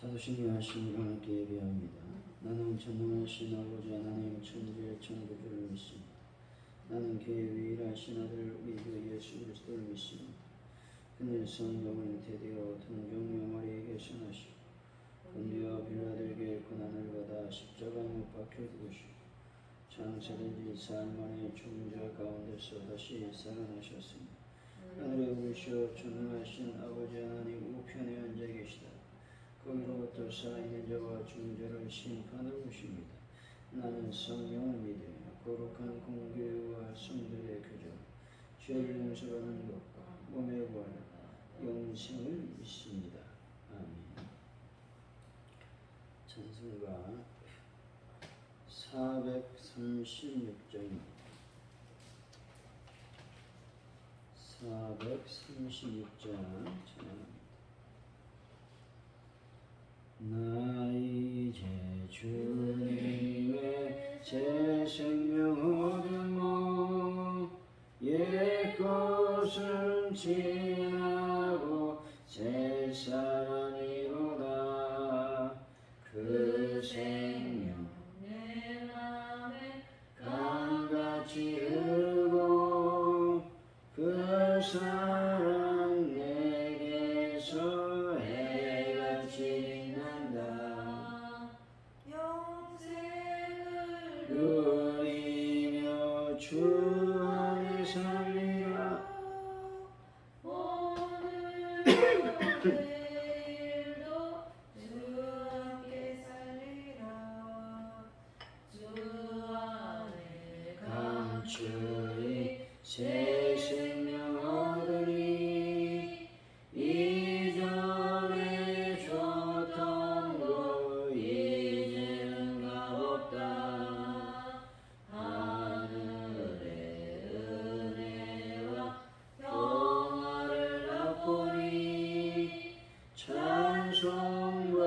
사도신이 하신 하나님께 예배합니다. 나는 전능하신 아버지 하나님 천지의 창조주를 믿습니다. 나는 그의 유일하신 아들 우리 주 예수 그리스도를 믿습니다. 그는 성령을 잉태되어 동정 영화리에게 선하시고 본디오 빌라도에게 고난을 받아 십자가에 못 박혀 죽으시고 장사된 지 사흘 만에 죽은 자 가운데서 다시 살아나셨습니다. 하늘에 오르셔 전능하신 아버지 하나님 우편에 앉아 계시다. 거기로부터 살아있는 자와 죽은 자를 심판하러 오십니다. 나는 성령을 믿으며 거룩한 공교회와 성도의 교정, 죄를 용서받는 것과 몸의 부활, 영생을 믿습니다. 아멘. 찬송가 436장입니다. 436장 찬양합니다. 나 이제 주님의 새 생명 얻으모 옛것은 지나고 새 사람이로다. 그 생명 내 맘에 강같이 흐르고 그 사랑 내게서 해같이 누리며 주 안에 살리라. 오늘도 내일도 주 함께 살리라. 주 안에 감추리 새 생명 얻으니 이전에 줬던 거 이제는 값없다. 하늘의 은혜와 평화를 맛보니 찬송과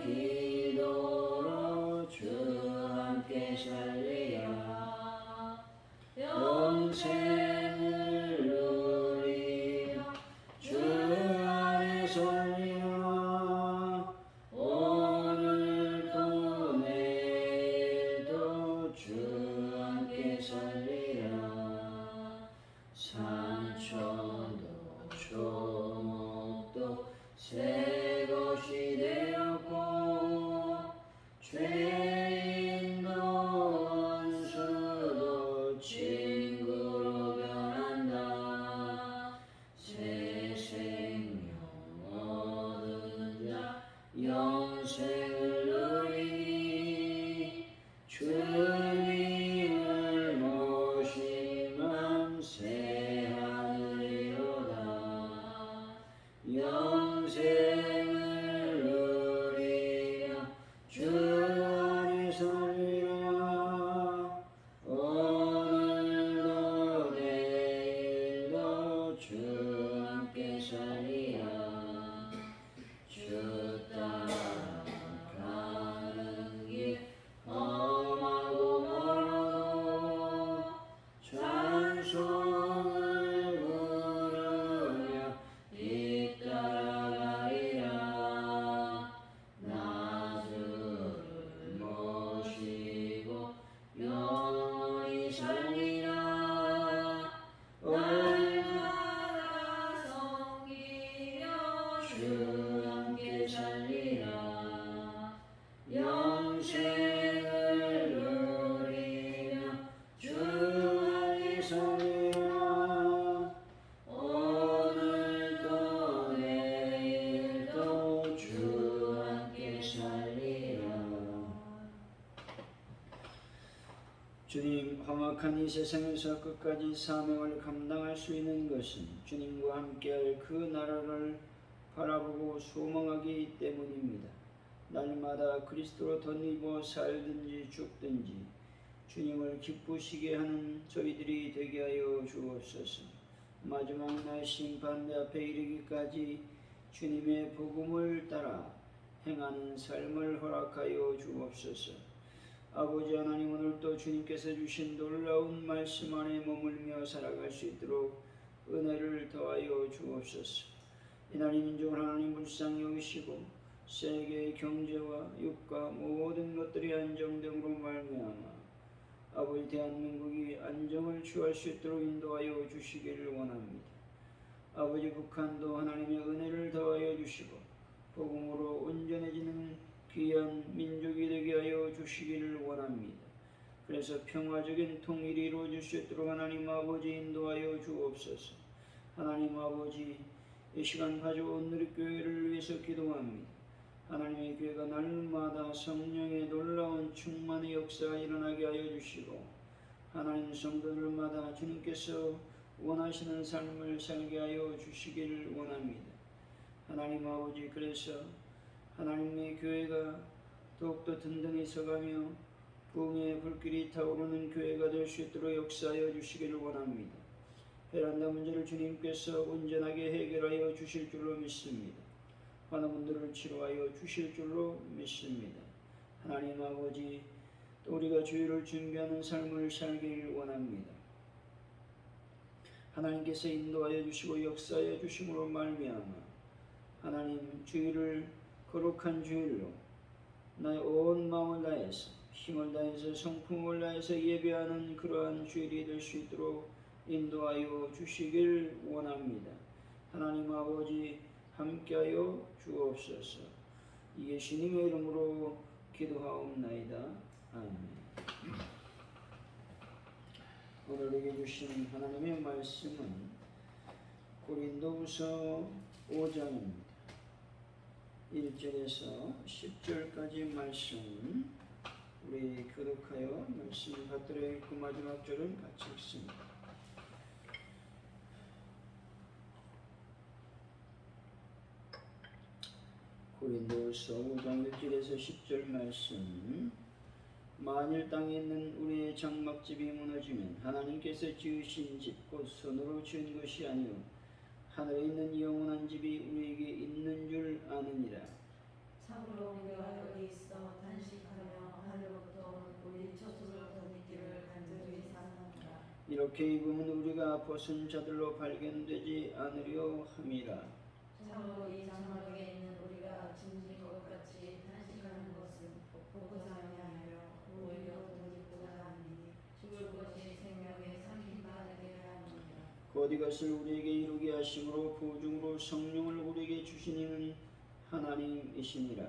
기도로 주 함께 살리라. 영생을 누리며 주 안에 살리라. 오늘도 내일도 주 함께 살리라. 산천도 초목도 새 것이 되었고 죄인도 원수도 친구로 변한다. 새 생명 얻은 자 영생을 누리니 주님을 모시면 새 하늘이로다. 영생을 누리며 주 안에 살리라. 오늘도 내일도 주 함께 살리라. 주 따라가는 길 험하고 멀어도 찬송을 부르며 뒤따라가리라. 나 주를 모시고 영원히 살리라. 날마다 섬기며 주 함께 살리라. 영생을 누리며 주 안에 살리라. 오늘도 내일도 주 함께 살리라. 주님, 험악한 이 세상에서 끝까지 사명을 감당할 수 있는 것은 주님과 함께할 그 나라를 바라보고 소망하기 때문입니다. 날마다 그리스도로 덧입어 살든지 죽든지 주님을 기쁘시게 하는 저희들이 되게 하여 주옵소서. 마지막 날 심판대 앞에 이르기까지 주님의 복음을 따라 행하는 삶을 허락하여 주옵소서. 아버지 하나님, 오늘도 주님께서 주신 놀라운 말씀 안에 머물며 살아갈 수 있도록 은혜를 더하여 주옵소서. 이날 이 민족을 하나님 불쌍히 여기시고 세계의 경제와 육가 모든 것들이 안정됨으로 말미암아 아버지 대한민국이 안정을 취할 수 있도록 인도하여 주시기를 원합니다. 아버지 북한도 하나님의 은혜를 더하여 주시고 복음으로 온전해지는 귀한 민족이 되게 하여 주시기를 원합니다. 그래서 평화적인 통일이 이루어질 수 있도록 하나님 아버지 인도하여 주옵소서. 하나님 아버지 이 시간 가져온 누리교회를 위해서 기도합니다. 하나님의 교회가 날마다 성령의 놀라운 충만의 역사가 일어나게 하여 주시고 하나님 성도들마다 주님께서 원하시는 삶을 살게 하여 주시기를 원합니다. 하나님 아버지 그래서 하나님의 교회가 더욱더 든든히 서가며 부흥의 불길이 타오르는 교회가 될 수 있도록 역사하여 주시기를 원합니다. 베란다 문제를 주님께서 온전하게 해결하여 주실 줄로 믿습니다. 환우분들을 치료하여 주실 줄로 믿습니다. 하나님 아버지 또 우리가 주의를 준비하는 삶을 살기를 원합니다. 하나님께서 인도하여 주시고 역사하여 주심으로 말미암아 하나님 주의를 거룩한 주일로 나의 온 마음을 다해서 힘을 다해서 성품을 다해서 예배하는 그러한 주일이 될 수 있도록 인도하여 주시길 원합니다. 하나님 아버지 함께하여 주옵소서. 예수님의 이름으로 기도하옵나이다. 아멘. 오늘에게 주신 하나님의 말씀은 고린도후서 5장입니다. 1절에서 10절까지 말씀 우리 교독하여 말씀을 받들어 읽고 마지막 절은 같이 읽습니다. 고린도후서 5장 1절에서 10절 말씀. 만일 땅에 있는 우리의 장막집이 무너지면 하나님께서 지으신 집 곧 손으로 지은 것이 아니요 하늘에 있는 영원한 집이 우리에게 있는 줄 아느니라. 참으로 우리가 여기 있어 단식하며 하늘로부터 우리 처소로부터 믿기를 간절히 사랑합니다. 이렇게 입으면 우리가 벗은 자들로 발견되지 않으려 함이라. 참으로 이 장막에 있는 우리가 짐진 것 같이 단식하는 것은 보고자 아니하여 오히려 더 기쁘다 하니 죽을 것이 생명의 삼킨바 되게 하느니라. 곧 이것을 우리에게 이루게 하심으로 보증으로 성령을 우리에게 주시니는 하나님이시니라.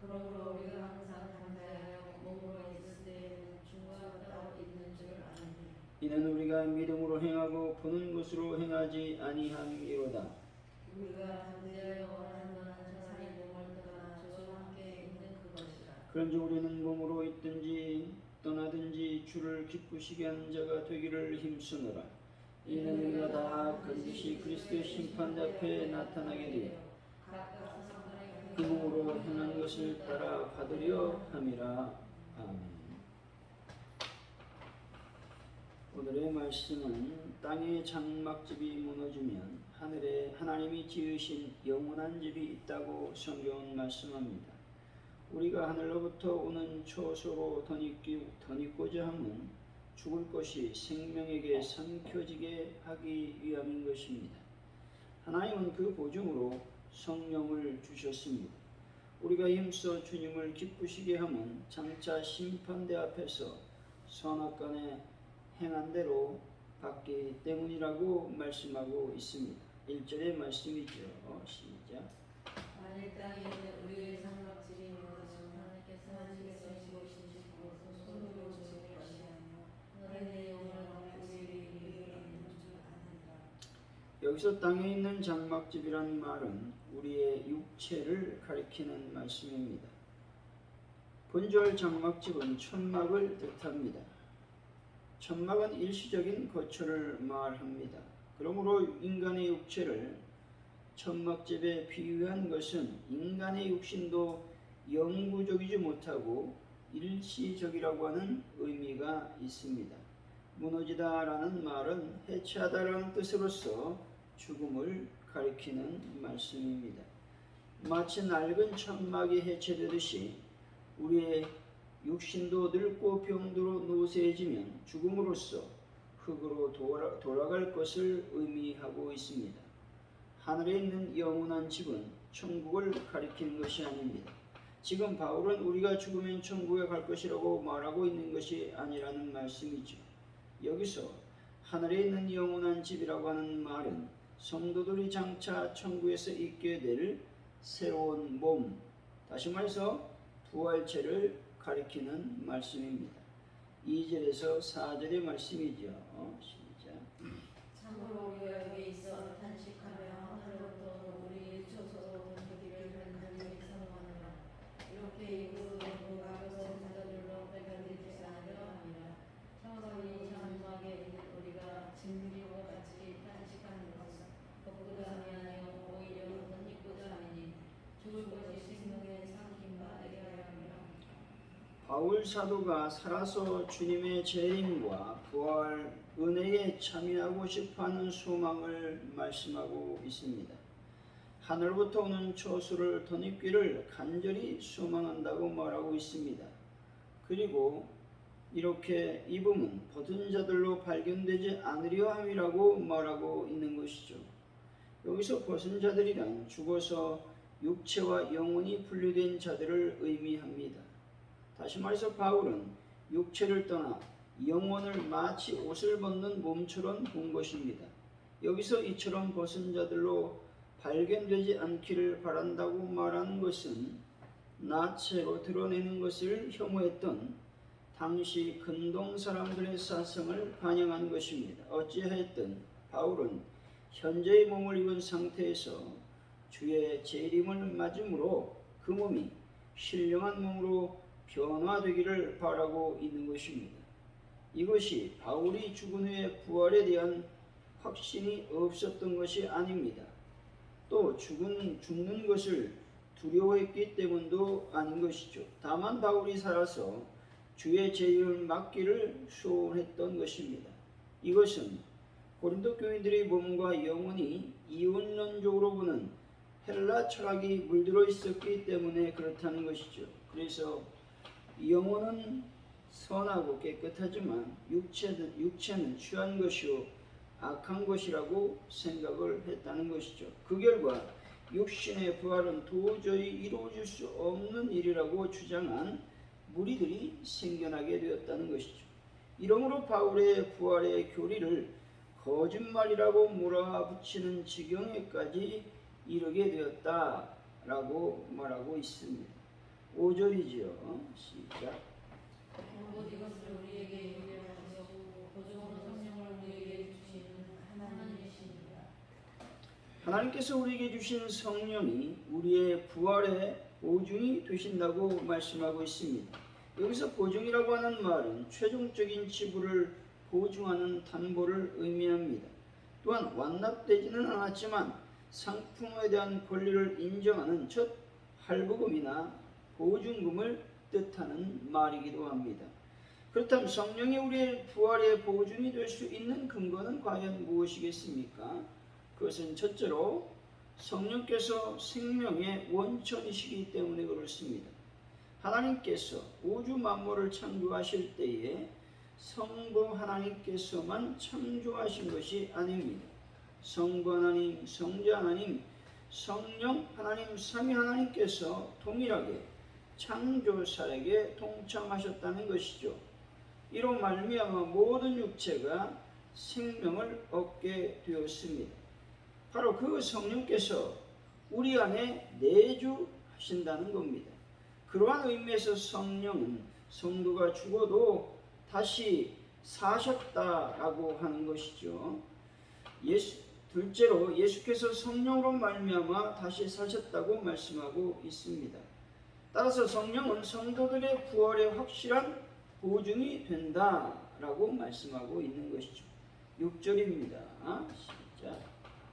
그러므로 우리가 항상 감사하여 몸으로 있을 때에는 중과가 따로 있는 줄 아느니 이는 우리가 믿음으로 행하고 보는 것으로 행하지 아니함이로다. 우리가 담대하여 원하는 자기 몸을 떠나 저와 함께 있는 그것이라. 그런즉 우리는 몸으로 있든지 떠나든지 주를 기쁘시게 하는 자가 되기를 힘쓰노라. 이는 우리가 다 반드시 그리스도의 심판 앞에 나타나게 되어 그 몸으로 행한 것을 따라 받으려 함이라. 아멘. 오늘의 말씀은 땅의 장막집이 무너지면 하늘에 하나님이 지으신 영원한 집이 있다고 성경은 말씀합니다. 우리가 하늘로부터 오는 초소로 덧입고자 함은 죽을 것이 생명에게 삼켜지게 하기 위함인 것입니다. 하나님은 그 보증으로 성령을 주셨습니다. 우리가 힘써 주님을 기쁘시게 함은 장차 심판대 앞에서 선악간에 행한 대로 받기 때문이라고 말씀하고 있습니다. 1절의 말씀이죠. 시작. 만일 땅에 있는 우리의 장막집이 무너지면 하나님께서 지으시고 손으로 지을 것이 아니요 너희의 영원한 우리에게 있는 줄 아느니라. 여기서 땅에 있는 장막집이란 말은 우리의 육체를 가리키는 말씀입니다. 본절 장막집은 천막을 뜻합니다. 천막은 일시적인 거처를 말합니다. 그러므로 인간의 육체를 천막집에 비유한 것은 인간의 육신도 영구적이지 못하고 일시적이라고 하는 의미가 있습니다. 무너지다라는 말은 해체하다라는 뜻으로서 죽음을 가리키는 말씀입니다. 마치 낡은 천막이 해체되듯이 우리의 육신도 늙고 병들어 노쇠해지면 죽음으로써 흙으로 돌아갈 것을 의미하고 있습니다. 하늘에 있는 영원한 집은 천국을 가리키는 것이 아닙니다. 지금 바울은 우리가 죽으면 천국에 갈 것이라고 말하고 있는 것이 아니라는 말씀이죠. 여기서 하늘에 있는 영원한 집이라고 하는 말은 성도들이 장차 천국에서 있게 될 새로운 몸, 다시 말해서 부활체를 가리키는 말씀입니다. 2절에서 4절의 말씀이죠. 시작. 참으로 우리가 여기 있어 탄식하며 하늘로부터 우리 주소서 던지기를 간절히 사모하노라. 이렇게 이후로 누가 거듭나들로 발견되지 않으려 함이라. 청성이 장막에 있는 우리가 진리와 같이 탄식하는 것은 걷고자 함이 아니요 오히려 덧입고자 함이니 죽을 것이 생명에 삼킨 바 되게 하려 함이라. 바울 사도가 살아서 주님의 재림과 부활 은혜에 참여하고 싶어하는 소망을 말씀하고 있습니다. 하늘부터 오는 초수를 덧입기를 간절히 소망한다고 말하고 있습니다. 그리고 이렇게 입음은 벗은 자들로 발견되지 않으려 함이라고 말하고 있는 것이죠. 여기서 벗은 자들이란 죽어서 육체와 영혼이 분리된 자들을 의미합니다. 다시 말해서 바울은 육체를 떠나 영혼을 마치 옷을 벗는 몸처럼 본 것입니다. 여기서 이처럼 벗은 자들로 발견되지 않기를 바란다고 말하는 것은 나체로 드러내는 것을 혐오했던 당시 근동 사람들의 사상을 반영한 것입니다. 어찌하였든 바울은 현재의 몸을 입은 상태에서 주의 재림을 맞음으로 그 몸이 신령한 몸으로 변화되기를 바라고 있는 것입니다. 이것이 바울이 죽은 후의 부활에 대한 확신이 없었던 것이 아닙니다. 또 죽는 것을 두려워했기 때문도 아닌 것이죠. 다만 바울이 살아서 주의 재림을 맞기를 소원했던 것입니다. 이것은 고린도 교인들의 몸과 영혼이 이원론적으로 보는 헬라 철학이 물들어 있었기 때문에 그렇다는 것이죠. 그래서 영혼은 선하고 깨끗하지만 육체는 취한 것이요 악한 것이라고 생각을 했다는 것이죠. 그 결과 육신의 부활은 도저히 이루어질 수 없는 일이라고 주장한 무리들이 생겨나게 되었다는 것이죠. 이러므로 바울의 부활의 교리를 거짓말이라고 몰아붙이는 지경에까지 이르게 되었다라고 말하고 있습니다. 5절이지요. 시작. 오직 이것을 우리에게 유리하시고 보증으로 성령을 우리에게 주시는 하나님이시니라. 하나님께서 우리에게 주신 성령이 우리의 부활의 보증이 되신다고 말씀하고 있습니다. 여기서 보증이라고 하는 말은 최종적인 지불을 보증하는 담보를 의미합니다. 또한 완납되지는 않았지만 상품에 대한 권리를 인정하는 첫 할부금이나 보증금을 뜻하는 말이기도 합니다. 그렇다면 성령이 우리의 부활의 보증이 될 수 있는 근거는 과연 무엇이겠습니까? 그것은 첫째로 성령께서 생명의 원천이시기 때문에 그렇습니다. 하나님께서 우주 만물을 창조하실 때에 성부 하나님께서만 창조하신 것이 아닙니다. 성부 하나님, 성자 하나님, 성령 하나님, 삼위 하나님께서 동일하게 창조사에게 동참하셨다는 것이죠. 이로 말미암아 모든 육체가 생명을 얻게 되었습니다. 바로 그 성령께서 우리 안에 내주하신다는 겁니다. 그러한 의미에서 성령은 성도가 죽어도 다시 사셨다라고 하는 것이죠. 둘째로 예수께서 성령으로 말미암아 다시 사셨다고 말씀하고 있습니다. 따라서 성령은 성도들의 부활의 확실한 보증이 된다라고 말씀하고 있는 것이죠. 6절입니다. 시작.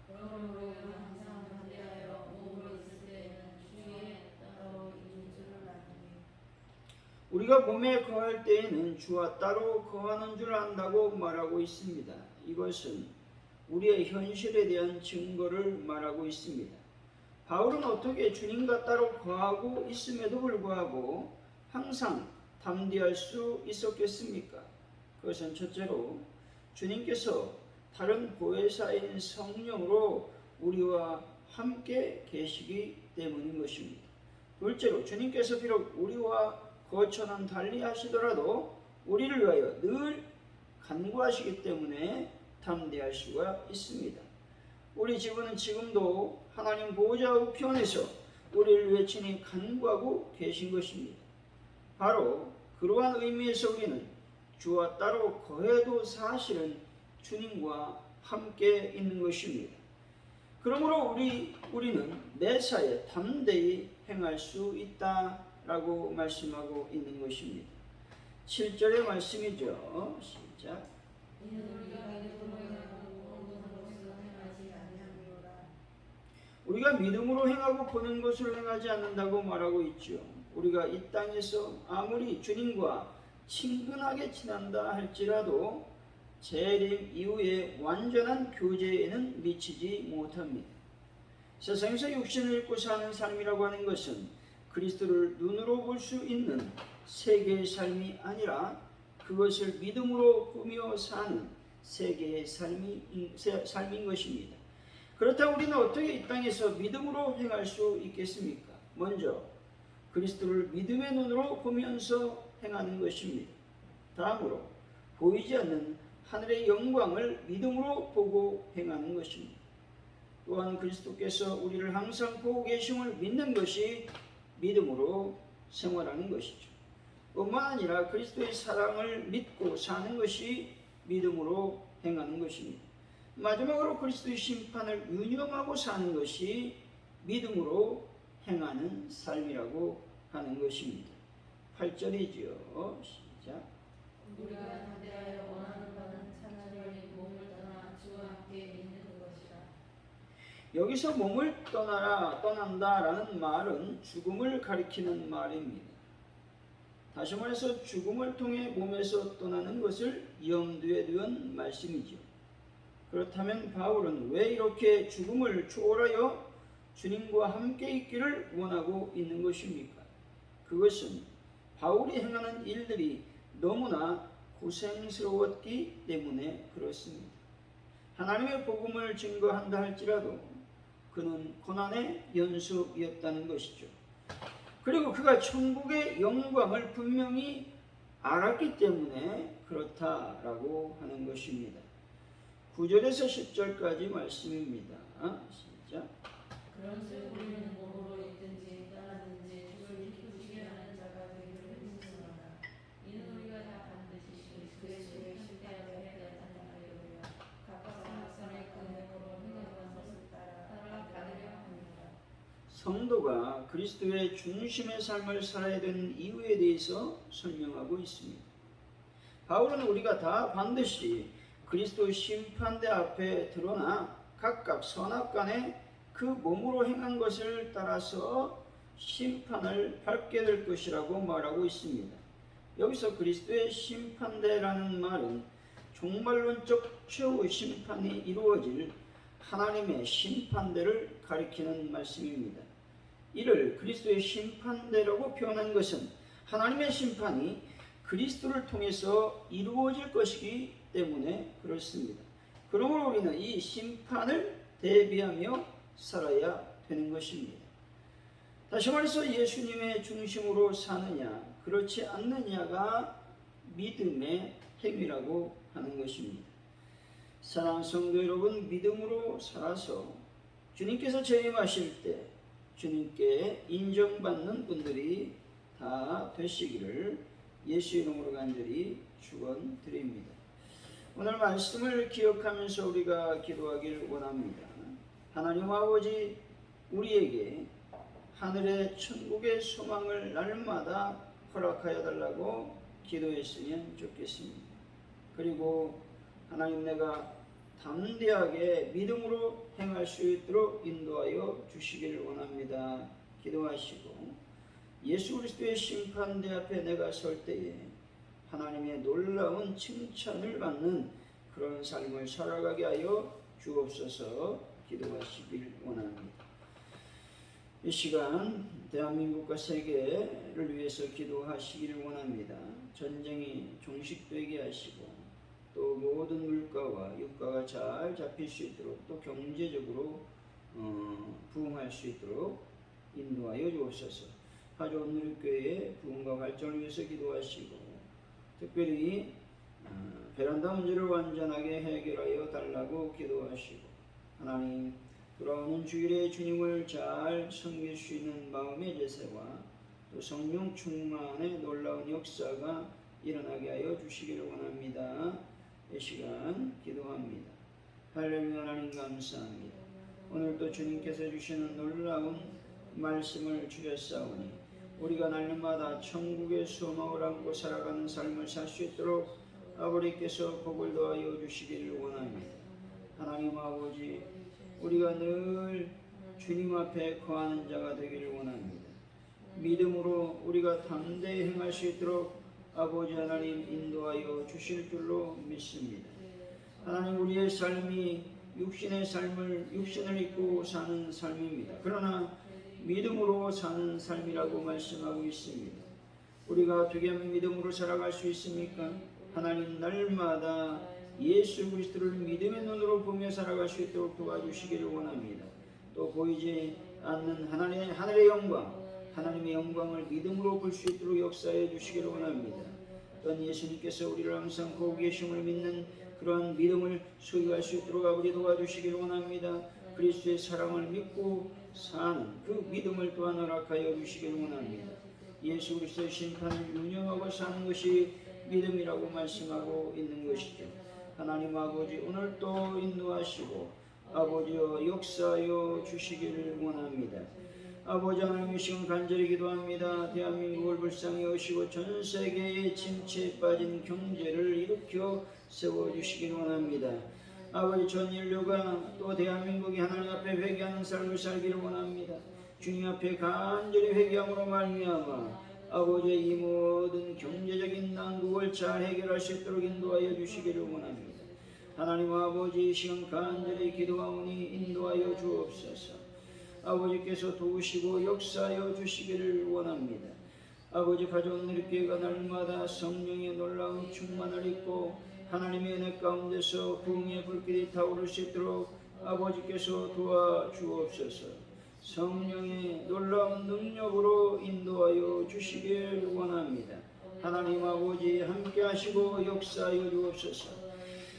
그러므로 우리는 항상 반대하여 몸으로 있을 때에는 주에 따로 있는 줄을 아노니. 우리가 몸에 거할 때에는 주와 따로 거하는 줄 안다고 말하고 있습니다. 이것은 우리의 현실에 대한 증거를 말하고 있습니다. 바울은 어떻게 주님과 따로 거하고 있음에도 불구하고 항상 담대할 수 있었겠습니까? 그것은 첫째로 주님께서 다른 보혜사인 성령으로 우리와 함께 계시기 때문인 것입니다. 둘째로 주님께서 비록 우리와 거처는 달리 하시더라도 우리를 위하여 늘 간구하시기 때문에 담대할 수가 있습니다. 우리 지부는 지금도 하나님 보호자 우편에서 우리를 위해 친히 간구하고 계신 것입니다. 바로 그러한 의미에서 우리는 주와 따로 거해도 사실은 주님과 함께 있는 것입니다. 그러므로 우리는 매사에 담대히 행할 수 있다라고 말씀하고 있는 것입니다. 7절의 말씀이죠. 시작. 우리가 믿음으로 행하고 보는 것을 행하지 않는다고 말하고 있죠. 우리가 이 땅에서 아무리 주님과 친근하게 지낸다 할지라도 재림 이후에 완전한 교제에는 미치지 못합니다. 세상에서 육신을 입고 사는 삶이라고 하는 것은 그리스도를 눈으로 볼 수 있는 세계의 삶이 아니라 그것을 믿음으로 보며 사는 세계의 삶인 것입니다. 그렇다면 우리는 어떻게 이 땅에서 믿음으로 행할 수 있겠습니까? 먼저 그리스도를 믿음의 눈으로 보면서 행하는 것입니다. 다음으로 보이지 않는 하늘의 영광을 믿음으로 보고 행하는 것입니다. 또한 그리스도께서 우리를 항상 보고 계심을 믿는 것이 믿음으로 생활하는 것이죠. 뿐만 아니라 그리스도의 사랑을 믿고 사는 것이 믿음으로 행하는 것입니다. 마지막으로 그리스도의 심판을 유념하고 사는 것이 믿음으로 행하는 삶이라고 하는 것입니다. 8절이죠. 시작. 우리가 담대하여 원하는 바는 차라리 몸을 떠나 주와 함께 있는 그것이라. 여기서 몸을 떠난다라는 말은 죽음을 가리키는 말입니다. 다시 말해서 죽음을 통해 몸에서 떠나는 것을 염두에 둔 말씀이죠. 그렇다면 바울은 왜 이렇게 죽음을 초월하여 주님과 함께 있기를 원하고 있는 것입니까? 그것은 바울이 행하는 일들이 너무나 고생스러웠기 때문에 그렇습니다. 하나님의 복음을 증거한다 할지라도 그는 고난의 연속이었다는 것이죠. 그리고 그가 천국의 영광을 분명히 알았기 때문에 그렇다라고 하는 것입니다. 9절에서 10절까지 말씀입니다. 시작. 그런즉 우리는 몸으로 있든지 떠나든지 주를 기쁘시게 하는 자가 되기를 힘쓰노라. 이는 우리가 다 반드시 그의 수를 실패하여 해야 한다하리로라. 각각 사람의 근행으로 행하는 것을 따라 받으려 합니다. 성도가 그리스도의 중심의 삶을 살아야 되는 이유에 대해서 설명하고 있습니다. 바울은 우리가 다 반드시 그리스도 심판대 앞에 드러나 각각 선악간에 그 몸으로 행한 것을 따라서 심판을 받게 될 것이라고 말하고 있습니다. 여기서 그리스도의 심판대라는 말은 종말론적 최후 심판이 이루어질 하나님의 심판대를 가리키는 말씀입니다. 이를 그리스도의 심판대라고 표현한 것은 하나님의 심판이 그리스도를 통해서 이루어질 것이기 때문에 그렇습니다. 그러므로 우리는 이 심판을 대비하며 살아야 되는 것입니다. 다시 말해서 예수님의 중심으로 사느냐 그렇지 않느냐가 믿음의 행위라고 하는 것입니다. 사랑하는 성도 여러분, 믿음으로 살아서 주님께서 재림하실 때 주님께 인정받는 분들이 다 되시기를 예수 이름으로 간절히 축원드립니다. 오늘 말씀을 기억하면서 우리가 기도하길 원합니다. 하나님 아버지, 우리에게 하늘의 천국의 소망을 날마다 허락하여 달라고 기도했으면 좋겠습니다. 그리고 하나님, 내가 담대하게 믿음으로 행할 수 있도록 인도하여 주시기를 원합니다. 기도하시고 예수 그리스도의 심판대 앞에 내가 설 때에 하나님의 놀라운 칭찬을 받는 그런 삶을 살아가게 하여 주옵소서. 기도하시길 원합니다. 이 시간 대한민국과 세계를 위해서 기도하시기를 원합니다. 전쟁이 종식되게 하시고 또 모든 물가와 유가가 잘 잡힐 수 있도록 또 경제적으로 부흥할 수 있도록 인도하여 주옵소서. 하조원 누리교회의 부흥과 발전을 위해서 기도하시고 특별히 베란다 문제를 완전하게 해결하여 달라고 기도하시고 하나님 돌아오는 주일에 주님을 잘 섬길 수 있는 마음의 제세와 또 성령 충만의 놀라운 역사가 일어나게 하여 주시기를 원합니다. 이 시간 기도합니다. 할렐루야. 하나님 감사합니다. 오늘도 주님께서 주시는 놀라운 말씀을 주셨사오니 우리가 날마다 천국의 소망을 안고 살아가는 삶을 살 수 있도록 아버지께서 복을 더하여 주시기를 원합니다. 하나님 아버지, 우리가 늘 주님 앞에 거하는 자가 되기를 원합니다. 믿음으로 우리가 담대히 행할 수 있도록 아버지 하나님 인도하여 주실 줄로 믿습니다. 하나님, 우리의 삶이 육신을 입고 사는 삶입니다. 그러나 믿음으로 사는 삶이라고 말씀하고 있습니다. 우리가 어떻게 하면 믿음으로 살아갈 수 있습니까? 하나님, 날마다 예수 그리스도를 믿음의 눈으로 보며 살아갈 수 있도록 도와주시기를 원합니다. 또 보이지 않는 하늘의 영광, 하나님의 영광을 믿음으로 볼 수 있도록 역사해 주시기를 원합니다. 또한 예수님께서 우리를 항상 보고 계심을 믿는 그러한 믿음을 소유할 수 있도록 아버지 도와주시기를 원합니다. 그리스도의 사랑을 믿고 사는 그 믿음을 또한 허락하여 주시기를 원합니다. 예수 그리스도의 심판을 운영하고 사는 것이 믿음이라고 말씀하고 있는 것이죠. 하나님 아버지, 오늘도 인도하시고 아버지여 역사하여 주시기를 원합니다. 아버지 하나님, 이 시간 간절히 기도합니다. 대한민국을 불쌍히 여시고 전 세계의 침체에 빠진 경제를 일으켜 세워주시기를 원합니다. 아버지, 전 인류가 또 대한민국이 하나님 앞에 회개하는 삶을 살기를 원합니다. 주님 앞에 간절히 회개함으로 말미암아 아버지의 이 모든 경제적인 난국을 잘 해결할 수 있도록 인도하여 주시기를 원합니다. 하나님 아버지, 이 시간 간절히 기도하오니 인도하여 주옵소서. 아버지께서 도우시고 역사하여 주시기를 원합니다. 아버지, 가져온 우리교회가 날마다 성령의 놀라운 충만을 입고 하나님의 은혜 가운데서 부흥의 불길이 타오를 수 있도록 아버지께서 도와주옵소서. 성령의 놀라운 능력으로 인도하여 주시길 원합니다. 하나님 아버지, 함께 하시고 역사하여 주옵소서.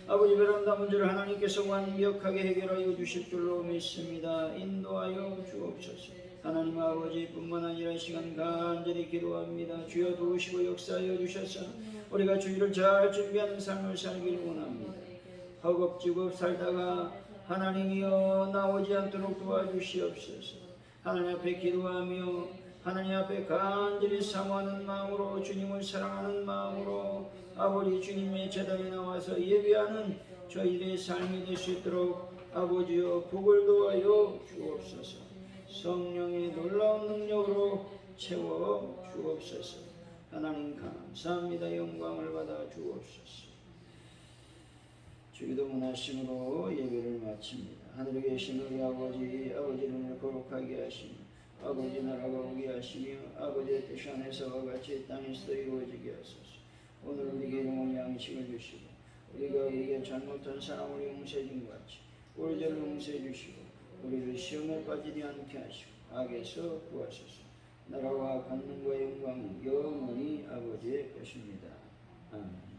아버지, 베란다 문제를 하나님께서 완벽하게 해결하여 주실 줄로 믿습니다. 인도하여 주옵소서. 하나님 아버지 뿐만 아니라 이 시간 간절히 기도합니다. 주여 도우시고 역사하여 주셔서 우리가 주일을 잘 준비하는 삶을 살기를 원합니다. 허겁지겁 살다가 하나님이여 나오지 않도록 도와주시옵소서. 하나님 앞에 기도하며 하나님 앞에 간절히 사모하는 마음으로, 주님을 사랑하는 마음으로 아버지 주님의 제단에 나와서 예배하는 저희들의 삶이 될 수 있도록 아버지여 복을 도하여 주옵소서. 성령의 놀라운 능력으로 채워 주옵소서. 하나님 감사합니다. 영광을 받아 주옵소서. 주기도 문하심으로 예배를 마칩니다. 하늘에 계신 우리 아버지를 거룩하게 하시며 아버지 나라가 오게 하시며 아버지의 뜻 안에서와 같이 땅에서도 이루어지게 하소서. 오늘 우리에게 일용할 양식을 주시고 우리가 우리에게 잘못한 사람을 용서해 준 것 같이 우리 죄를 용서해 주시고 우리를 시험에 빠지지 않게 하시고 악에서 구하소서. 나라와 권능과 영광은 영원히 아버지의 것입니다. 아멘.